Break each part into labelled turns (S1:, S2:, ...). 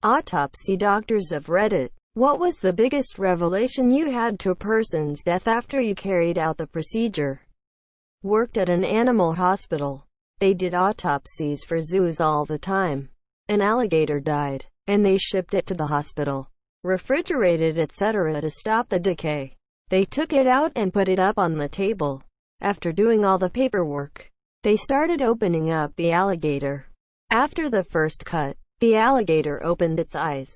S1: Autopsy doctors of Reddit. What was the biggest revelation you had to a person's death after you carried out the procedure? Worked at an animal hospital. They did autopsies for zoos all the time. An alligator died, and they shipped it to the hospital, refrigerated etc. to stop the decay. They took it out and put it up on the table. After doing all the paperwork, they started opening up the alligator. After the first cut, the alligator opened its eyes.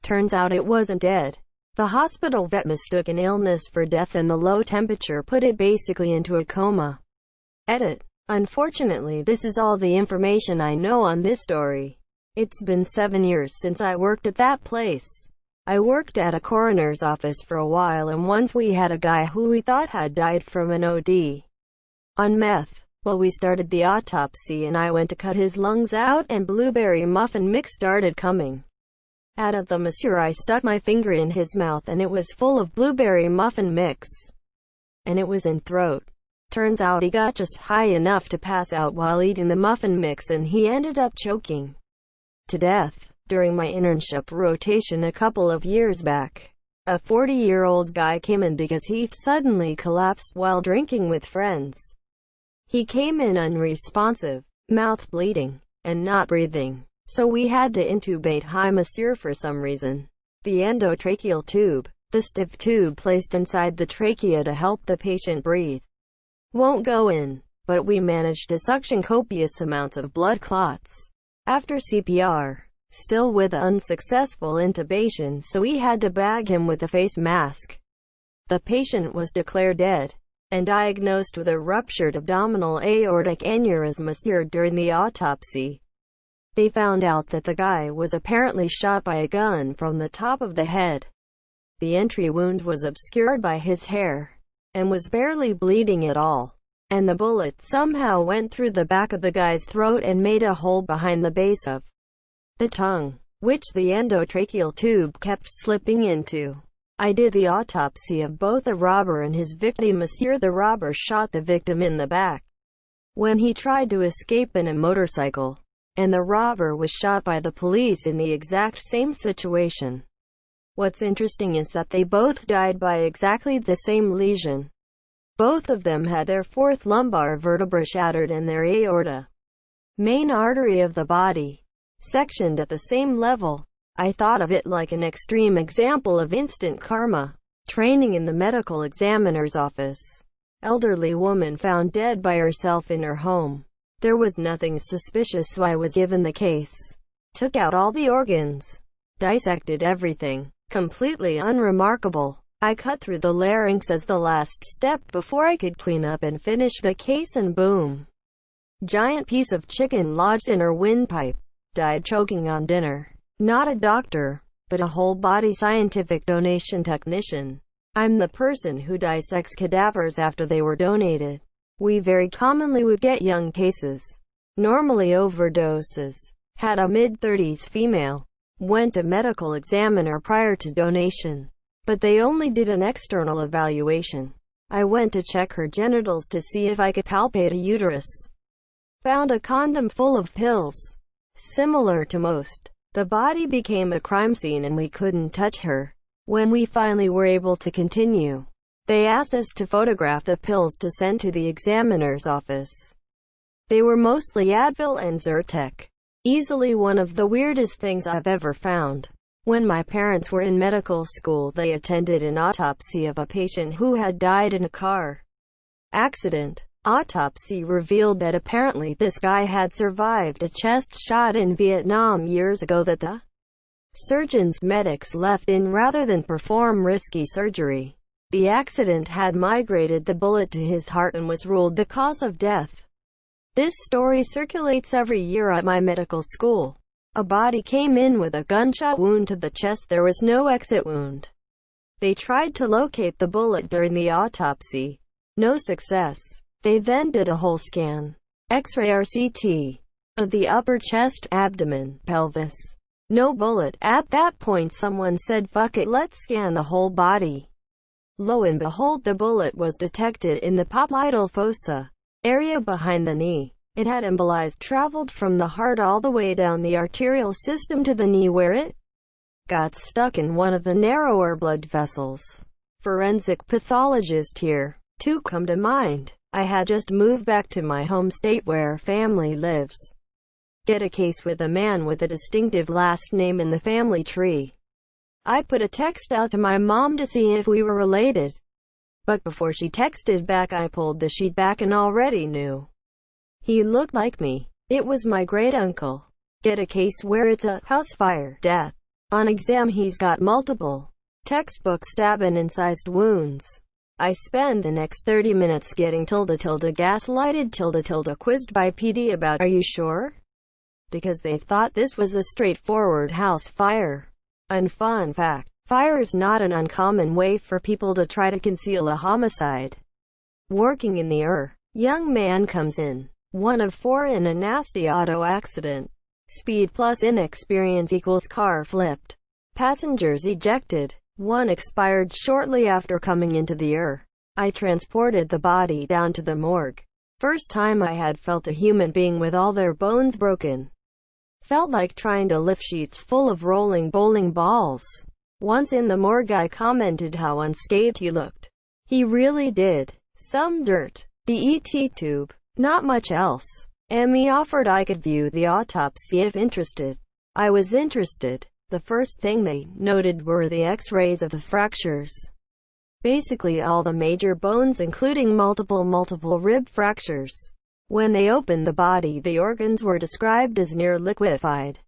S1: Turns out it wasn't dead. The hospital vet mistook an illness for death, and the low temperature put it basically into a coma. Edit. Unfortunately, this is all the information I know on this story. It's been 7 years since I worked at that place. I worked at a coroner's office for a while, and once we had a guy who we thought had died from an OD on meth. Well, we started the autopsy and I went to cut his lungs out, and blueberry muffin mix started coming out of the monsieur. I stuck my finger in his mouth and it was full of blueberry muffin mix, and it was in throat. Turns out he got just high enough to pass out while eating the muffin mix, and he ended up choking to death. During my internship rotation a couple of years back, a 40-year-old guy came in because he suddenly collapsed while drinking with friends. He came in unresponsive, mouth bleeding, and not breathing. So we had to intubate monsieur for some reason. The endotracheal tube, the stiff tube placed inside the trachea to help the patient breathe, won't go in, but we managed to suction copious amounts of blood clots. After CPR, still with unsuccessful intubation, so we had to bag him with a face mask. The patient was declared dead and diagnosed with a ruptured abdominal aortic aneurysm during the autopsy. They found out that the guy was apparently shot by a gun from the top of the head. The entry wound was obscured by his hair and was barely bleeding at all, and the bullet somehow went through the back of the guy's throat and made a hole behind the base of the tongue, which the endotracheal tube kept slipping into. I did the autopsy of both the robber and his victim. The robber shot the victim in the back when he tried to escape in a motorcycle, and the robber was shot by the police in the exact same situation. What's interesting is that they both died by exactly the same lesion. Both of them had their fourth lumbar vertebra shattered and their aorta, main artery of the body, sectioned at the same level. I thought of it like an extreme example of instant karma. Training in the medical examiner's office. Elderly woman found dead by herself in her home. There was nothing suspicious, so I was given the case. Took out all the organs. Dissected everything. Completely unremarkable. I cut through the larynx as the last step before I could clean up and finish the case, and boom. Giant piece of chicken lodged in her windpipe. Died choking on dinner. Not a doctor, but a whole-body scientific donation technician. I'm the person who dissects cadavers after they were donated. We very commonly would get young cases, normally overdoses. Had a mid-30s female. Went to medical examiner prior to donation, but they only did an external evaluation. I went to check her genitals to see if I could palpate a uterus. Found a condom full of pills. Similar to most. The body became a crime scene and we couldn't touch her. When we finally were able to continue, they asked us to photograph the pills to send to the examiner's office. They were mostly Advil and Zyrtec. Easily one of the weirdest things I've ever found. When my parents were in medical school, they attended an autopsy of a patient who had died in a car accident. Autopsy revealed that apparently this guy had survived a chest shot in Vietnam years ago that the medics left in rather than perform risky surgery. The accident had migrated the bullet to his heart and was ruled the cause of death. This story circulates every year at my medical school. A body came in with a gunshot wound to the chest. There was no exit wound. They tried to locate the bullet during the autopsy. No success. They then did a whole scan, X-ray or CT, of the upper chest, abdomen, pelvis. No bullet. At that point someone said, "Fuck it, let's scan the whole body." Lo and behold, the bullet was detected in the popliteal fossa area behind the knee. It had embolized, traveled from the heart all the way down the arterial system to the knee where it got stuck in one of the narrower blood vessels. Forensic pathologist here. Two come to mind. I had just moved back to my home state where family lives. Get a case with a man with a distinctive last name in the family tree. I put a text out to my mom to see if we were related. But before she texted back, I pulled the sheet back and already knew. He looked like me. It was my great-uncle. Get a case where it's a house fire death. On exam he's got multiple textbook stab and incised wounds. I spend the next 30 minutes getting gaslighted quizzed by PD about, are you sure? Because they thought this was a straightforward house fire. And fun fact, fire is not an uncommon way for people to try to conceal a homicide. Working in the young man comes in. One of four in a nasty auto accident. Speed plus inexperience equals car flipped. Passengers ejected. One expired shortly after coming into the I transported the body down to the morgue. First time I had felt a human being with all their bones broken. Felt like trying to lift sheets full of rolling bowling balls. Once in the morgue I commented how unscathed he looked. He really did. Some dirt. The ET tube. Not much else. Emmy offered I could view the autopsy if interested. I was interested. The first thing they noted were the x-rays of the fractures. Basically all the major bones including multiple rib fractures. When they opened the body, the organs were described as near liquefied.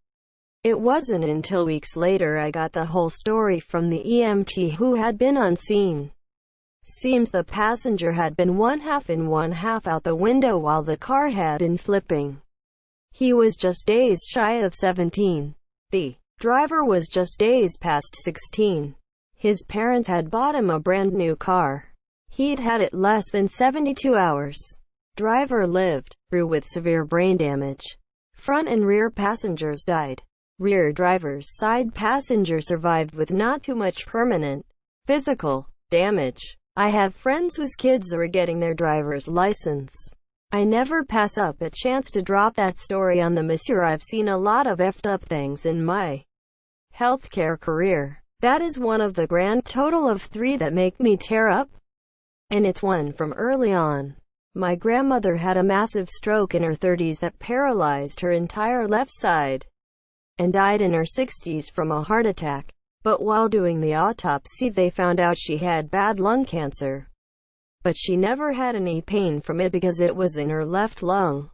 S1: It wasn't until weeks later I got the whole story from the EMT who had been on scene. Seems the passenger had been one half in one half out the window while the car had been flipping. He was just days shy of 17. The driver was just days past 16. His parents had bought him a brand new car. He'd had it less than 72 hours. Driver lived through with severe brain damage. Front and rear passengers died. Rear driver's side passenger survived with not too much permanent physical damage. I have friends whose kids are getting their driver's license. I never pass up a chance to drop that story on the monsieur. I've seen a lot of effed up things in my healthcare career. That is one of the grand total of 3 that make me tear up. And it's one from early on. My grandmother had a massive stroke in her 30s that paralyzed her entire left side, and died in her 60s from a heart attack. But while doing the autopsy they found out she had bad lung cancer. But she never had any pain from it because it was in her left lung.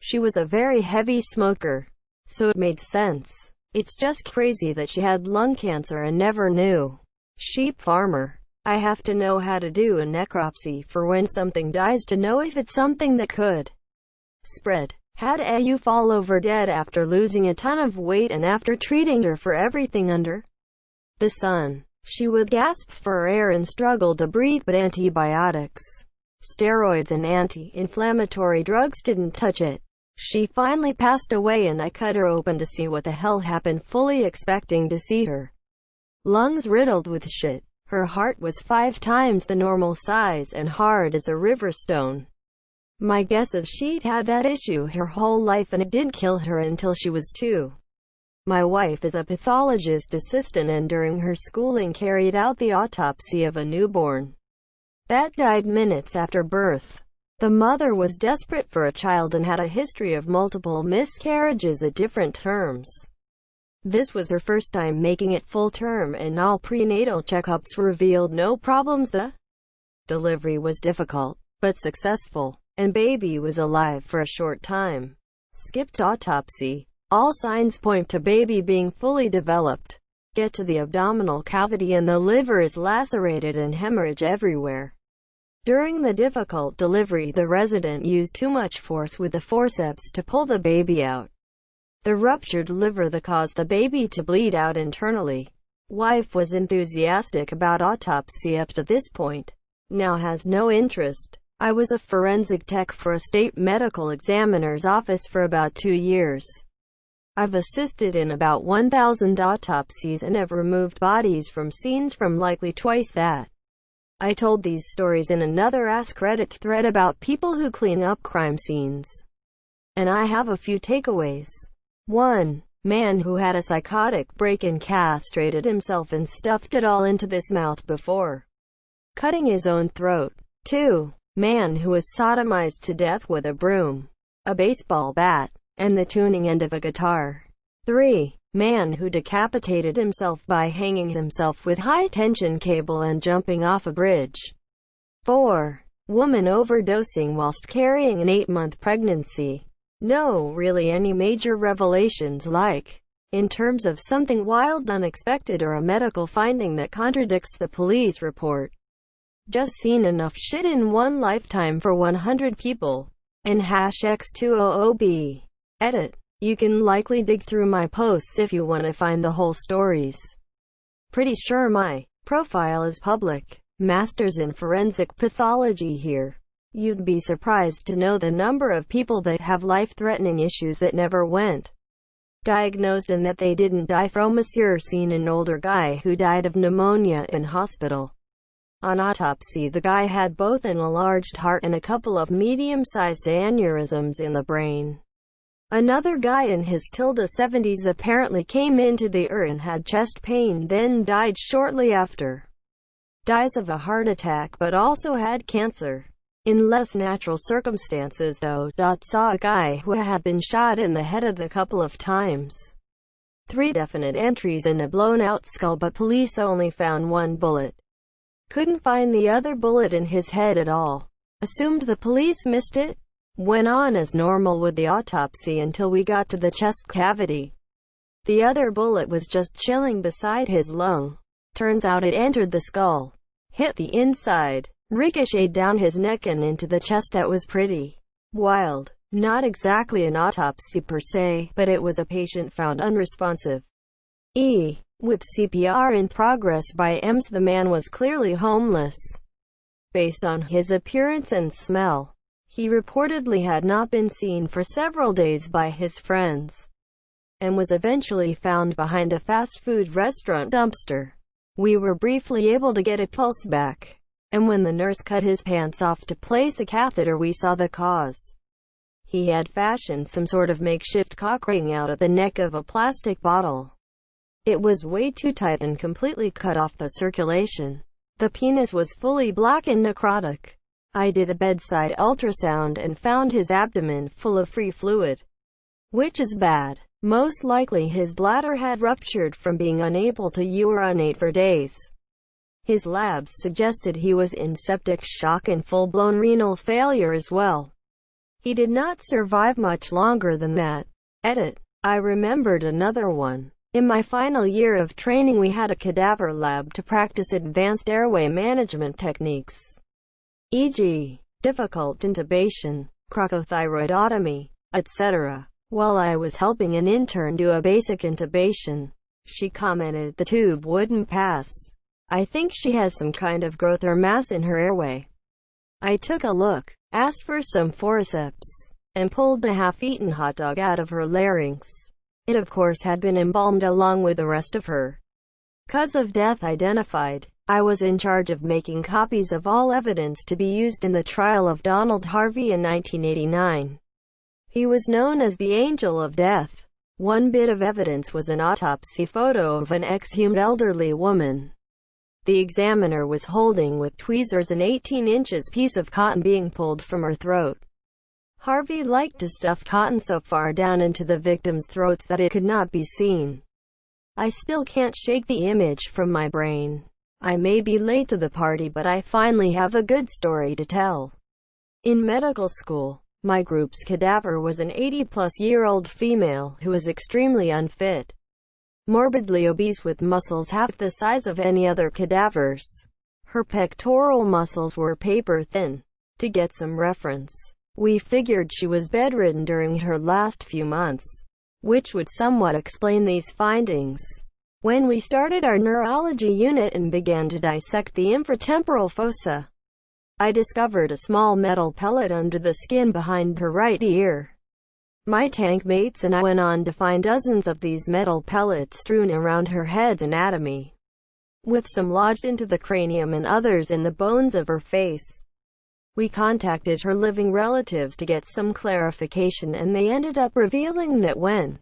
S1: She was a very heavy smoker, so it made sense. It's just crazy that she had lung cancer and never knew. Sheep farmer. I have to know how to do a necropsy for when something dies to know if it's something that could spread. Had you fall over dead after losing a ton of weight and after treating her for everything under the sun. She would gasp for air and struggle to breathe, but antibiotics, steroids and anti-inflammatory drugs didn't touch it. She finally passed away and I cut her open to see what the hell happened, fully expecting to see her lungs riddled with shit. Her heart was 5 times the normal size and hard as a river stone. My guess is she'd had that issue her whole life and it didn't kill her until she was 2. My wife is a pathologist assistant and during her schooling carried out the autopsy of a newborn that died minutes after birth. The mother was desperate for a child and had a history of multiple miscarriages at different terms. This was her first time making it full term and all prenatal checkups revealed no problems. The delivery was difficult, but successful, and baby was alive for a short time. Skipped autopsy. All signs point to baby being fully developed. Get to the abdominal cavity and the liver is lacerated and hemorrhage everywhere. During the difficult delivery, the resident used too much force with the forceps to pull the baby out. The ruptured liver that caused the baby to bleed out internally. Wife was enthusiastic about autopsy up to this point. Now has no interest. I was a forensic tech for a state medical examiner's office for about 2 years. I've assisted in about 1,000 autopsies and have removed bodies from scenes from likely twice that. I told these stories in another Ask Reddit thread about people who clean up crime scenes. And I have a few takeaways. 1. Man who had a psychotic break and castrated himself and stuffed it all into his mouth before cutting his own throat. 2. Man who was sodomized to death with a broom, a baseball bat, and the tuning end of a guitar. 3. Man who decapitated himself by hanging himself with high-tension cable and jumping off a bridge. 4. Woman overdosing whilst carrying an 8-month pregnancy. No really any major revelations in terms of something wild, unexpected, or a medical finding that contradicts the police report. Just seen enough shit in one lifetime for 100 people. And #X200B. Edit. You can likely dig through my posts if you want to find the whole stories. Pretty sure my profile is public. Masters in forensic pathology here. You'd be surprised to know the number of people that have life-threatening issues that never went diagnosed and that they didn't die from. Monsieur seen an older guy who died of pneumonia in hospital. On autopsy, the guy had both an enlarged heart and a couple of medium-sized aneurysms in the brain. Another guy in his 70s apparently came into the ER and had chest pain, then died shortly after. Dies of a heart attack but also had cancer. In less natural circumstances though. Saw a guy who had been shot in the head a couple of times. 3 definite entries in a blown-out skull, but police only found one bullet. Couldn't find the other bullet in his head at all. Assumed the police missed it. Went on as normal with the autopsy until we got to the chest cavity. The other bullet was just chilling beside his lung. Turns out it entered the skull, hit the inside, ricocheted down his neck and into the chest. That was pretty wild. Not exactly an autopsy per se, but it was a patient found unresponsive. With CPR in progress by EMS. The man was clearly homeless. Based on his appearance and smell, he reportedly had not been seen for several days by his friends, and was eventually found behind a fast food restaurant dumpster. We were briefly able to get a pulse back, and when the nurse cut his pants off to place a catheter, we saw the cause. He had fashioned some sort of makeshift cock ring out of the neck of a plastic bottle. It was way too tight and completely cut off the circulation. The penis was fully black and necrotic. I did a bedside ultrasound and found his abdomen full of free fluid, which is bad. Most likely his bladder had ruptured from being unable to urinate for days. His labs suggested he was in septic shock and full-blown renal failure as well. He did not survive much longer than that. Edit. I remembered another one. In my final year of training, we had a cadaver lab to practice advanced airway management techniques, e.g., difficult intubation, crocothyroidotomy, etc. While I was helping an intern do a basic intubation, she commented the tube wouldn't pass. I think she has some kind of growth or mass in her airway. I took a look, asked for some forceps, and pulled a half-eaten hot dog out of her larynx. It of course had been embalmed along with the rest of her. Cause of death identified. I was in charge of making copies of all evidence to be used in the trial of Donald Harvey in 1989. He was known as the Angel of Death. One bit of evidence was an autopsy photo of an exhumed elderly woman. The examiner was holding with tweezers an 18-inch piece of cotton being pulled from her throat. Harvey liked to stuff cotton so far down into the victims' throats that it could not be seen. I still can't shake the image from my brain. I may be late to the party, but I finally have a good story to tell. In medical school, my group's cadaver was an 80-plus-year-old female who was extremely unfit, morbidly obese with muscles half the size of any other cadavers. Her pectoral muscles were paper-thin. To get some reference, we figured she was bedridden during her last few months, which would somewhat explain these findings. When we started our neurology unit and began to dissect the infratemporal fossa, I discovered a small metal pellet under the skin behind her right ear. My tank mates and I went on to find dozens of these metal pellets strewn around her head's anatomy, with some lodged into the cranium and others in the bones of her face. We contacted her living relatives to get some clarification, and they ended up revealing that when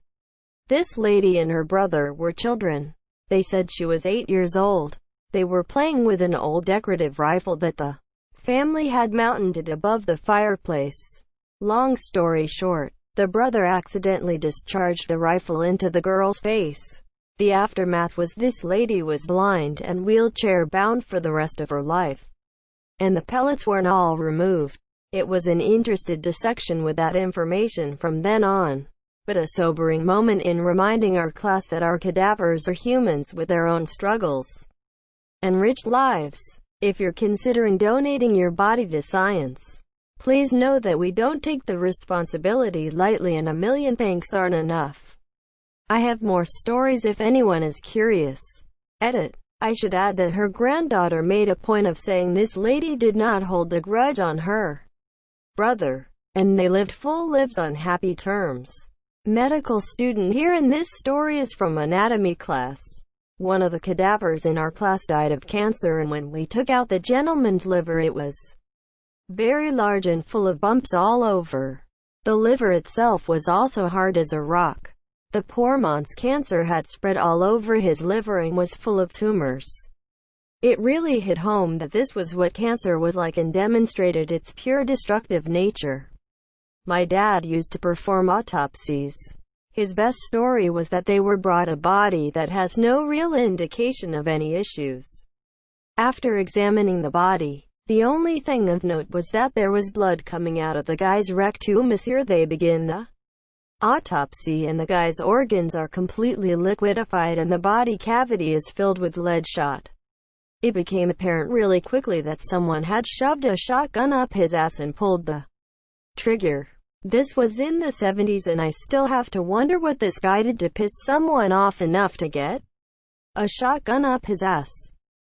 S1: This lady and her brother were children. They said she was 8 years old. They were playing with an old decorative rifle that the family had mounted above the fireplace. Long story short, the brother accidentally discharged the rifle into the girl's face. The aftermath was this lady was blind and wheelchair-bound for the rest of her life. And the pellets weren't all removed. It was an interested dissection with that information from then on, but a sobering moment in reminding our class that our cadavers are humans with their own struggles and rich lives. If you're considering donating your body to science, please know that we don't take the responsibility lightly, and a million thanks aren't enough. I have more stories if anyone is curious. Edit. I should add that her granddaughter made a point of saying this lady did not hold a grudge on her brother, and they lived full lives on happy terms. Medical student here, and this story is from anatomy class. One of the cadavers in our class died of cancer, and when we took out the gentleman's liver, it was very large and full of bumps all over. The liver itself was also hard as a rock. The poor man's cancer had spread all over his liver and was full of tumors. It really hit home that this was what cancer was like and demonstrated its pure destructive nature. My dad used to perform autopsies. His best story was that they were brought a body that has no real indication of any issues. After examining the body, the only thing of note was that there was blood coming out of the guy's rectum. Here they begin the autopsy, and the guy's organs are completely liquefied and the body cavity is filled with lead shot. It became apparent really quickly that someone had shoved a shotgun up his ass and pulled the trigger. This was in the 70s, and I still have to wonder what this guy did to piss someone off enough to get a shotgun up his ass.